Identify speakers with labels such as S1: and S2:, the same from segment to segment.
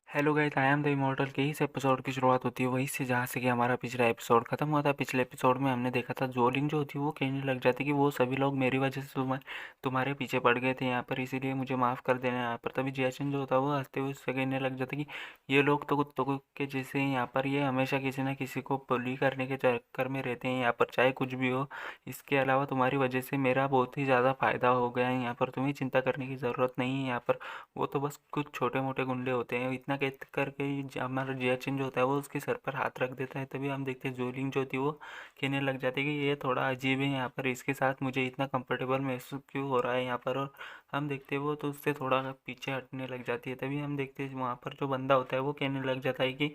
S1: Hello guys, I am the immortal के इस episode की शुरुआत होती है वहीं से जहाँ से कि हमारा पिछला एपिसोड खत्म हुआ था। पिछले एपिसोड में हमने देखा था जोलिंग जो होती है वो कहने लग जाती है कि वो सभी लोग मेरी वजह से तुम्हारे पीछे पड़ गए थे यहाँ पर, इसीलिए मुझे माफ़ कर देना यहाँ पर। तभी जियाचिन जो होता है वो हंसते हुए उससे कहने लग जाता है कि ये लोग तो कुत्तों के जैसे हैं यहाँ पर, ये हमेशा किसी न किसी को बुली करने के चक्कर में रहते हैं यहाँ पर, चाहे कुछ भी हो। इसके अलावा तुम्हारी वजह से मेरा बहुत ही ज़्यादा फ़ायदा हो गया है यहाँ पर, तुम्हें चिंता करने की ज़रूरत नहीं है यहाँ पर। वो तो बस कुछ छोटे मोटे गुंडे होते हैं। इतना कह करके हमारा जियाचिन जो होता है वो उसके सर पर हाथ रख देता है। तभी हम देखते हैं जोलिंग जो होती है वो कहने लग जाती है कि ये थोड़ा अजीब है यहाँ पर, इसके साथ मुझे इतना कंफर्टेबल महसूस क्यों हो रहा है यहाँ पर। और हम देखते हैं वो तो उससे थोड़ा पीछे हटने लग जाती है। तभी हम देखते हैं वहाँ पर जो बंदा होता है वो कहने लग जाता है कि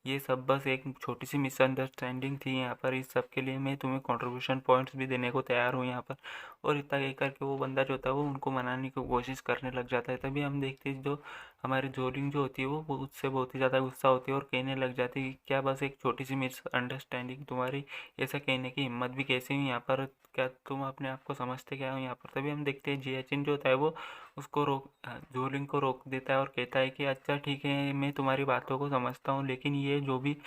S1: ये सब बस एक छोटी सी मिसअंडरस्टैंडिंग थी यहाँ पर, इस सब के लिए मैं तुम्हें कंट्रीब्यूशन पॉइंट्स भी देने को तैयार हूँ यहाँ पर। और इतना कह करके वो बंदा जो होता है वो उनको मनाने की कोशिश करने लग जाता है। तभी हम देखते हैं जो हमारी जोलिंग जो होती है वो उससे बहुत ही ज़्यादा गुस्सा होती है और कहने लग जाती है कि क्या बस एक छोटी सी मिसअंडरस्टैंडिंग तुम्हारी ऐसा कहने की हिम्मत भी कैसे हुई यहाँ पर, क्या तुम अपने आप को समझते क्या हो यहाँ पर। तभी हम देखते हैं जियाचिन जो होता है वो उसको जोलिंग को रोक देता है और कहता है कि अच्छा ठीक है, मैं तुम्हारी बातों को समझता हूँ, लेकिन ये जो भी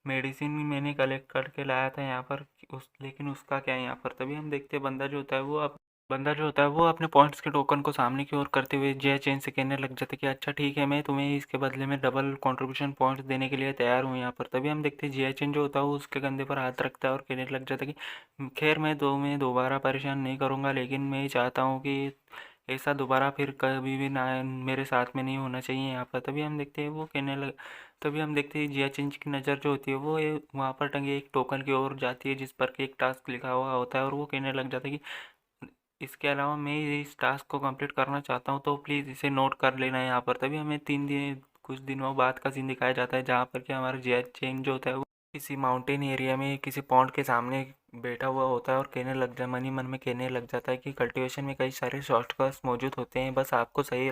S1: मेडिसिन मैंने कलेक्ट करके लाया था यहाँ पर लेकिन उसका क्या है यहाँ पर। तभी हम देखते हैं बंदा जो होता है वो अपने पॉइंट्स के टोकन को सामने की ओर करते हुए जय चेन से कहने लग जाता है कि अच्छा ठीक है, मैं तुम्हें इसके बदले में डबल कंट्रीब्यूशन पॉइंट्स देने के लिए तैयार हूँ यहाँ पर। तभी हम देखते हैं जय चेन जो होता है वो उसके कंधे पर हाथ रखता है और कहने लग जाता है कि खैर मैं दोबारा परेशान नहीं करूँगा, लेकिन मैं चाहता हूँ कि ऐसा दोबारा फिर कभी भी ना मेरे साथ में नहीं होना चाहिए यहाँ पर। तभी हम देखते हैं जिया चिंच की नज़र जो होती है वो वहाँ पर टंगे एक टोकन की ओर जाती है जिस पर कि एक टास्क लिखा हुआ होता है और वो कहने लग जाता है कि इसके अलावा मैं इस टास्क को कंप्लीट करना चाहता हूँ, तो प्लीज़ इसे नोट कर लेना यहाँ पर। तभी हमें कुछ दिनों बाद का सीन दिखाया जाता है जहाँ पर कि हमारा जिया चेंज जो होता है वो किसी माउंटेन एरिया में किसी पॉन्ड के सामने बैठा हुआ होता है और मन ही मन में कहने लग जाता है कि कल्टीवेशन में कई सारे शॉर्टकट्स मौजूद होते हैं, बस आपको सही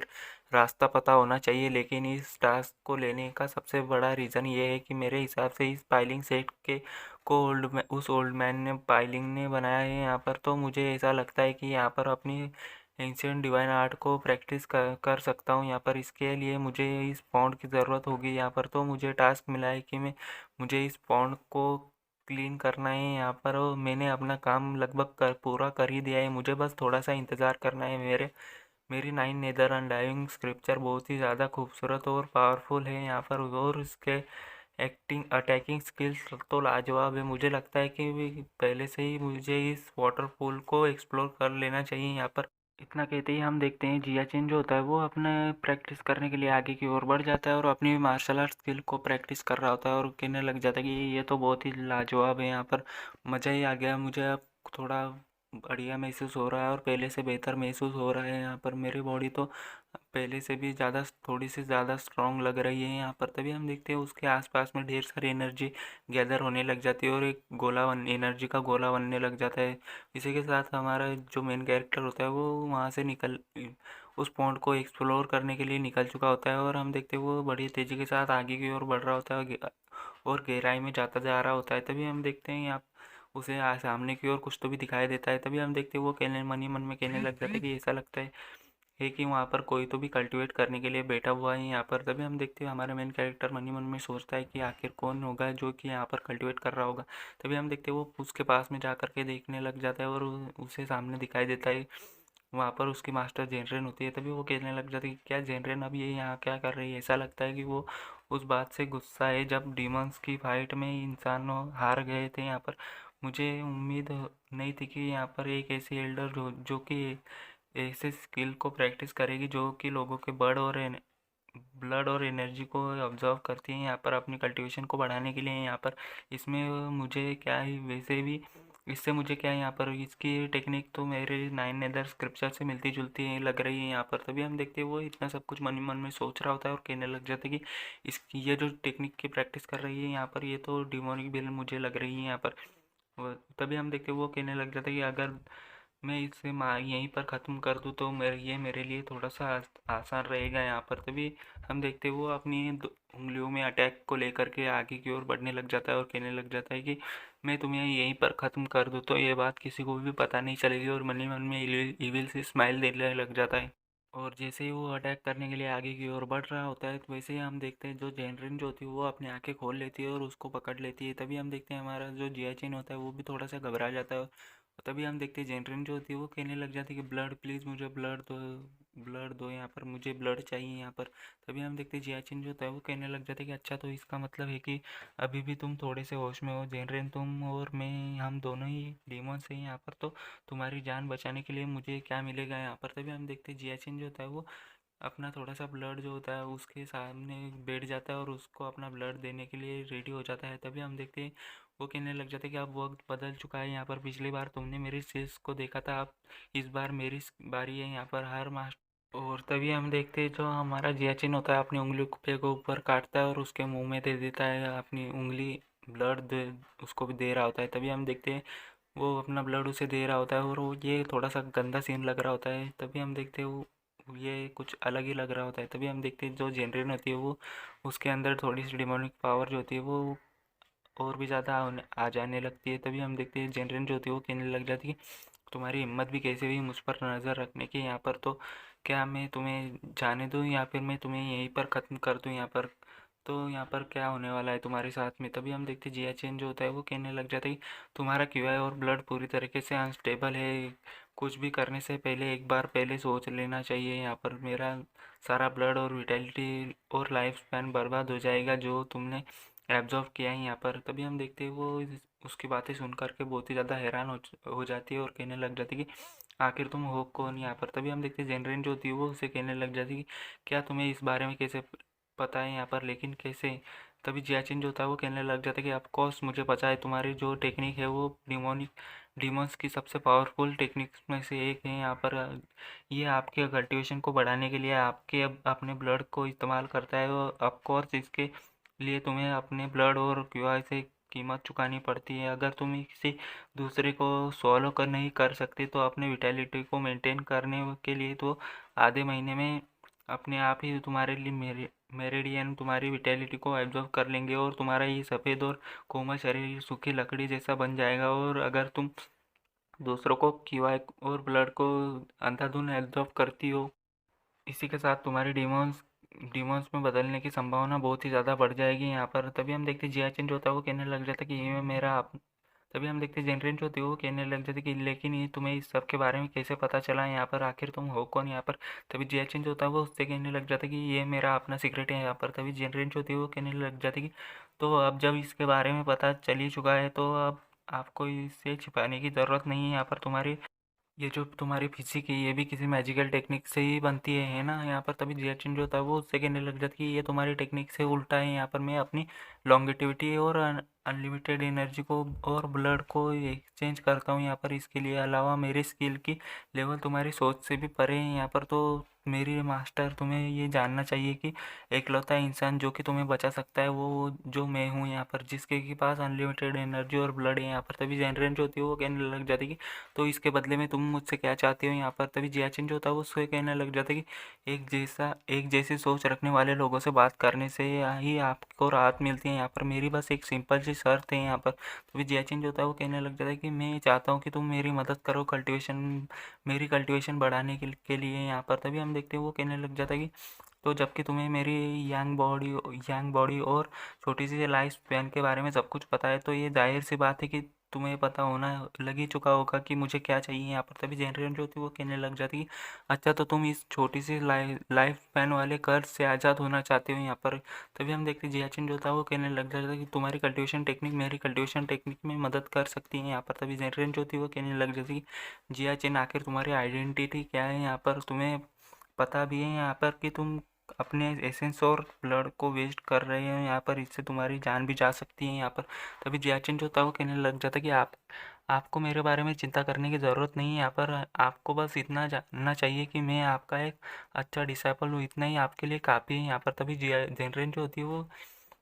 S1: रास्ता पता होना चाहिए। लेकिन इस टास्क को लेने का सबसे बड़ा रीज़न ये है कि मेरे हिसाब से इस पाइलिंग सेट के को उस ओल्ड मैन ने पाइलिंग ने बनाया है यहाँ पर, तो मुझे ऐसा लगता है कि यहाँ पर अपनी एंशियंट डिवाइन आर्ट को प्रैक्टिस कर सकता हूँ यहाँ पर। इसके लिए मुझे इस पॉन्ड की ज़रूरत होगी यहाँ पर, तो मुझे टास्क मिला है कि मुझे इस पॉन्ड को क्लीन करना है यहाँ पर। और मैंने अपना काम लगभग पूरा कर ही दिया है, मुझे बस थोड़ा सा इंतज़ार करना है। मेरी नाइन नेदर अनडाइविंग स्क्रिप्चर बहुत ही ज़्यादा खूबसूरत और पावरफुल है यहाँ पर, और इसके एक्टिंग अटैकिंग स्किल्स तो लाजवाब है। मुझे लगता है कि पहले से ही मुझे इस वाटरफॉल को एक्सप्लोर कर लेना चाहिए यहाँ पर। इतना कहते ही हम देखते हैं जियाचिन जो होता है वो अपने प्रैक्टिस करने के लिए आगे की ओर बढ़ जाता है और अपनी मार्शल आर्ट स्किल को प्रैक्टिस कर रहा होता है और कहने लग जाता है कि ये तो बहुत ही लाजवाब है यहाँ पर, मज़ा ही आ गया मुझे। अब थोड़ा बढ़िया महसूस हो रहा है और पहले से बेहतर महसूस हो रहा है यहाँ पर। मेरी बॉडी तो पहले से भी ज़्यादा थोड़ी सी ज़्यादा स्ट्रांग लग रही है यहाँ पर। तभी हम देखते हैं उसके आसपास में ढेर सारी एनर्जी गैदर होने लग जाती है और एक एनर्जी का गोला बनने लग जाता है। इसी के साथ हमारा जो मेन कैरेक्टर होता है वो वहाँ से निकल उस पॉइंट को एक्सप्लोर करने के लिए निकल चुका होता है और हम देखते हैं वो बड़ी तेज़ी के साथ आगे की ओर बढ़ रहा होता है और गहराई में जाता जा रहा होता है। तभी हम देखते हैं यहाँ उसे सामने की ओर कुछ तो भी दिखाई देता है। तभी हम देखते हैं वो कहने मन ही मन में कहने लग जाता है कि ऐसा लगता है कि वहाँ पर कोई तो भी कल्टीवेट करने के लिए बैठा हुआ है यहाँ पर। तभी हम देखते हैं हमारा मेन कैरेक्टर मन ही मन में सोचता है कि आखिर कौन होगा जो कि यहाँ पर कल्टीवेट कर रहा होगा। तभी हम देखते हैं वो उसके पास में जा कर के देखने लग जाता है और उसे सामने दिखाई देता है वहाँ पर उसकी मास्टर जेनरेन होती है। तभी वो कहने लग जाती है कि क्या जेनरेन अब ये यहाँ क्या कर रही है। ऐसा लगता है कि वो उस बात से गुस्सा है जब डीमंस की फाइट में इंसान हार गए थे यहाँ पर। मुझे उम्मीद नहीं थी कि यहाँ पर एक ऐसी एल्डर जो कि ऐसे स्किल को प्रैक्टिस करेगी जो कि लोगों के ब्लड और एनर्जी को ऑब्जर्व करती है यहाँ पर अपनी कल्टीवेशन को बढ़ाने के लिए यहाँ पर। इसमें मुझे क्या ही वैसे भी इससे मुझे क्या है यहाँ पर इसकी टेक्निक तो मेरे नाइन नेदर स्क्रिप्चर से मिलती जुलती है लग रही है यहाँ पर। तभी हम देखते हैं वो इतना सब कुछ मन ही मन में सोच रहा होता है और कहने लग जाता है कि इसकी ये जो टेक्निक की प्रैक्टिस कर रही है यहाँ पर ये तो डिमोनिक बिल मुझे लग रही है यहाँ पर। तभी हम देखते हैं वो कहने लग जाता है कि अगर मैं इसे यहीं पर ख़त्म कर दूँ तो मेरे लिए थोड़ा सा आसान रहेगा यहाँ पर। तभी हम देखते हैं वो अपनी उंगलियों में अटैक को लेकर के आगे की ओर बढ़ने लग जाता है और कहने लग जाता है कि मैं तुम्हें यहीं पर ख़त्म कर दूँ तो ये बात किसी को भी पता नहीं चलेगी, और मन ही मन में इविल से स्माइल देने लग जाता है। और जैसे ही वो अटैक करने के लिए आगे की ओर बढ़ रहा होता है, तो वैसे ही हम देखते हैं जो जेनरिन जो होती है वो अपनी आंखें खोल लेती है और उसको पकड़ लेती है। तभी हम देखते हैं हमारा जो जियाचिन होता है वो भी थोड़ा सा घबरा जाता है। और तभी हम देखते हैं जेनरिन जो होती है वो कहने लग जाती है कि ब्लड प्लीज़, मुझे ब्लड दो, ब्लड दो, यहाँ पर मुझे ब्लड चाहिए यहाँ पर। तभी हम देखते हैं जियाचिन जो होता है वो कहने लग जाता है कि अच्छा, तो इसका मतलब है कि अभी भी तुम थोड़े से होश में हो जेनरिन, तुम और मैं हम दोनों ही डीमंस हैं यहाँ पर, तो तुम्हारी जान बचाने के लिए मुझे क्या मिलेगा यहाँ पर। तभी हम देखते हैं जियाचिन जो होता है वो अपना थोड़ा सा ब्लड जो होता है उसके सामने बैठ जाता है और उसको अपना ब्लड देने के लिए रेडी हो जाता है। तभी हम देखते हैं वो कहने लग जाता है कि अब वक्त बदल चुका है यहाँ पर, पिछली बार तुमने मेरी चीज़ को देखा था, अब इस बार मेरी बारी है यहाँ पर, हर मास्टर। और तभी हम देखते हैं जो हमारा जियाचिन होता है अपनी उंगली को ऊपर काटता है और उसके मुंह में दे देता है अपनी उंगली, ब्लड दे उसको भी दे रहा होता है। तभी हम देखते हैं वो अपना ब्लड उसे दे रहा होता है और वो ये थोड़ा सा गंदा सीन लग रहा होता है। तभी हम देखते हैं वो ये कुछ अलग ही लग रहा होता है। तभी हम देखते हैं जो जेनरिन होती है वो उसके अंदर थोड़ी सी डिमोनिक पावर जो होती है वो और भी ज़्यादा आ जाने लगती है। तभी हम देखते हैं जेनरिन जो होती है वो कहने लग जाती है तुम्हारी हिम्मत भी कैसे हुई मुझ पर नज़र रखने की यहाँ पर, तो क्या मैं तुम्हें जाने दूँ या फिर मैं तुम्हें यहीं पर ख़त्म कर दूँ यहाँ पर, तो यहाँ पर क्या होने वाला है तुम्हारे साथ में। तभी हम देखते जिया चेन जो होता है वो कहने लग जाता है कि तुम्हारा क्यूआई और ब्लड पूरी तरीके से अनस्टेबल है, कुछ भी करने से पहले एक बार पहले सोच लेना चाहिए यहाँ पर, मेरा सारा ब्लड और विटेलिटी और लाइफ स्पैन बर्बाद हो जाएगा जो तुमने एब्जॉर्व किया है यहाँ पर। तभी हम देखते हैं वो उसकी बातें सुन कर के बहुत ही ज़्यादा हैरान हो जाती है और कहने लग जाती है कि आखिर तुम हो कौन यहाँ पर। तभी हम देखते हैं जेनरेन जो होती है वो उसे कहने लग जाती है कि क्या तुम्हें इस बारे में कैसे पता है यहाँ पर, लेकिन कैसे। तभी जियाचिन जो होता है वो कहने लग जाता है कि ऑफकोर्स मुझे पता है, तुम्हारी जो टेक्निक है वो डिमोनिक डीमंस की सबसे पावरफुल टेक्निक्स में से एक है यहाँ पर। ये आपके कल्टीवेशन को बढ़ाने के लिए आपके अपने ब्लड को इस्तेमाल करता है और ऑफकोर्स इसके लिए तुम्हें अपने ब्लड और क्यूआई से कीमत चुकानी पड़ती है। अगर तुम किसी दूसरे को सॉल्व कर नहीं कर सकते तो अपने विटेलिटी को मेंटेन करने के लिए तो आधे महीने में अपने आप ही तुम्हारे लिए मेरिडियन तुम्हारी विटेलिटी को एब्जॉर्व कर लेंगे और तुम्हारा ये सफ़ेद और कोमल शरीर सूखी लकड़ी जैसा बन जाएगा। और अगर तुम दूसरों को क्यूआई और ब्लड को अंधाधुंध एब्जॉर्व करती हो, इसी के साथ तुम्हारी डिमोन्स डिमोन्स में बदलने की संभावना बहुत ही ज़्यादा बढ़ जाएगी यहाँ पर। तभी हम देखते हैं जियाचिन जो होता है वो कहने लग जाता है कि ये मेरा आप। तभी हम देखते हैं जेनरेन जो होती है वो कहने लग जाती है कि लेकिन ये तुम्हें इस सब के बारे में कैसे पता चला यहाँ पर, आखिर तुम हो कौन यहाँ पर। तभी जियाचिन जो होता है वो उससे कहने लग जाता है कि ये मेरा अपना सीक्रेट है यहाँ पर। तभी जेनरेन जो होती है वो कहने लग जाती है कि तो अब जब इसके बारे में पता चल ही चुका है तो अब आपको इसे छिपाने की ज़रूरत नहीं है यहाँ पर। तुम्हारी ये जो तुम्हारी फिजिक है ये भी किसी मैजिकल टेक्निक से ही बनती है ना यहाँ पर। तभी जियाचिन जो होता है वो उससे कहने लग जाती है कि ये तुम्हारी टेक्निक से उल्टा है यहाँ पर, मैं अपनी लॉन्गेटिविटी और अनलिमिटेड एनर्जी को और ब्लड को एक्सचेंज करता हूँ यहाँ पर, इसके लिए अलावा मेरी स्किल की लेवल तुम्हारी सोच से भी परे है यहाँ पर। तो मेरी मास्टर तुम्हें ये जानना चाहिए कि एकलौता इंसान जो कि तुम्हें बचा सकता है वो जो मैं हूँ यहाँ पर, जिसके के पास अनलिमिटेड एनर्जी और ब्लड है यहाँ पर। तभी जेनरेन जो होती है वो कहने लग जाती है कि तो इसके बदले में तुम मुझसे क्या चाहते हो यहाँ पर। तभी जियाचिन जो होता है वो उससे कहने लग जाता है कि एक जैसी सोच रखने वाले लोगों से बात करने से ही आपको राहत मिलती है यहाँ पर, मेरी बस एक सिंपल सी शर्त है यहाँ पर। तभी जियाचिन जो होता है वो कहने लग जाता है कि मैं चाहता हूँ कि तुम मेरी मदद करो कल्टीवेशन, मेरी कल्टीवेशन बढ़ाने के लिए यहाँ पर। तभी हम देखते हैं वो कहने लग जाता है कि तो जबकि तुम्हें मेरी यंग बॉडी और छोटी सी लाइफ स्पैन के बारे में सब कुछ पता है, तो ये जाहिर सी बात है कि तुम्हें पता होना लग ही चुका होगा कि मुझे क्या चाहिए यहाँ पर। तभी जेनरेशन जो होती है वो कहने लग जाती है अच्छा, तो तुम इस छोटी सी लाइफ स्पैन वाले कर्ज से आज़ाद होना चाहते हो यहाँ पर। तभी हम देखते हैं जियाचिन जो था वो कहने लग जाता है कि तुम्हारी कल्टीवेशन टेक्निक मेरी कल्टीवेशन टेक्निक में मदद कर सकती है यहाँ पर। तभी जेनरेशन जो थी वो कहने लग जाती है जियाचिन आखिर तुम्हारी आइडेंटिटी क्या है यहाँ पर, तुम्हें पता भी है यहाँ पर कि तुम अपने एसेंस और ब्लड को वेस्ट कर रहे हो यहाँ पर, इससे तुम्हारी जान भी जा सकती है यहाँ पर। तभी जियाचिन जो था वो कहने लग जाता कि आपको मेरे बारे में चिंता करने की ज़रूरत नहीं है यहाँ पर, आपको बस इतना जानना चाहिए कि मैं आपका एक अच्छा डिसाइपल हूँ, इतना ही आपके लिए काफ़ी है यहाँ पर। तभी जिया जेनरेन जो होती है वो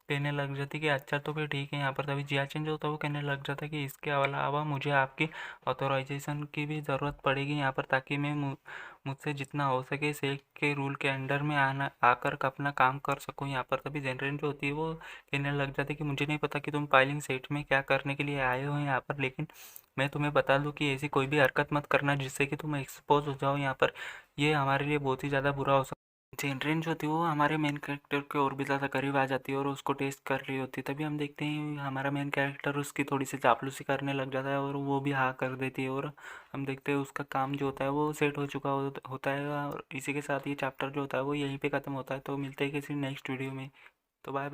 S1: कहने लग जाती कि अच्छा तो फिर ठीक है यहाँ पर। तभी जिया चेंज होता है, वो कहने लग जाता है कि इसके अलावा मुझे आपकी ऑथोराइजेशन की भी ज़रूरत पड़ेगी यहाँ पर, ताकि मैं मुझसे जितना हो सके सेठ के रूल के अंडर में आना आकर अपना काम कर सकूँ यहाँ पर। तभी जनरल जो होती है वो कहने लग जाती है कि मुझे नहीं पता कि तुम फाइलिंग सेट में क्या करने के लिए आए हो यहाँ पर, लेकिन मैं तुम्हें बता दूँ कि ऐसी कोई भी हरकत मत करना जिससे कि तुम एक्सपोज हो जाओ यहाँ पर। ये हमारे लिए बहुत ही ज़्यादा बुरा हो सकता है। जेनरेन जो होती है वो हमारे मेन कैरेक्टर के और भी ज़्यादा करीब आ जाती है और उसको टेस्ट कर रही होती है। तभी हम देखते हैं हमारा मेन कैरेक्टर उसकी थोड़ी सी चापलूसी करने लग जाता है और वो भी हाँ कर देती है, और हम देखते हैं उसका काम जो होता है वो सेट हो चुका होता है। और इसी के साथ ये चैप्टर जो होता है वो यहीं पे ख़त्म होता है। तो मिलते हैं किसी नेक्स्ट वीडियो में। तो बाय बाय।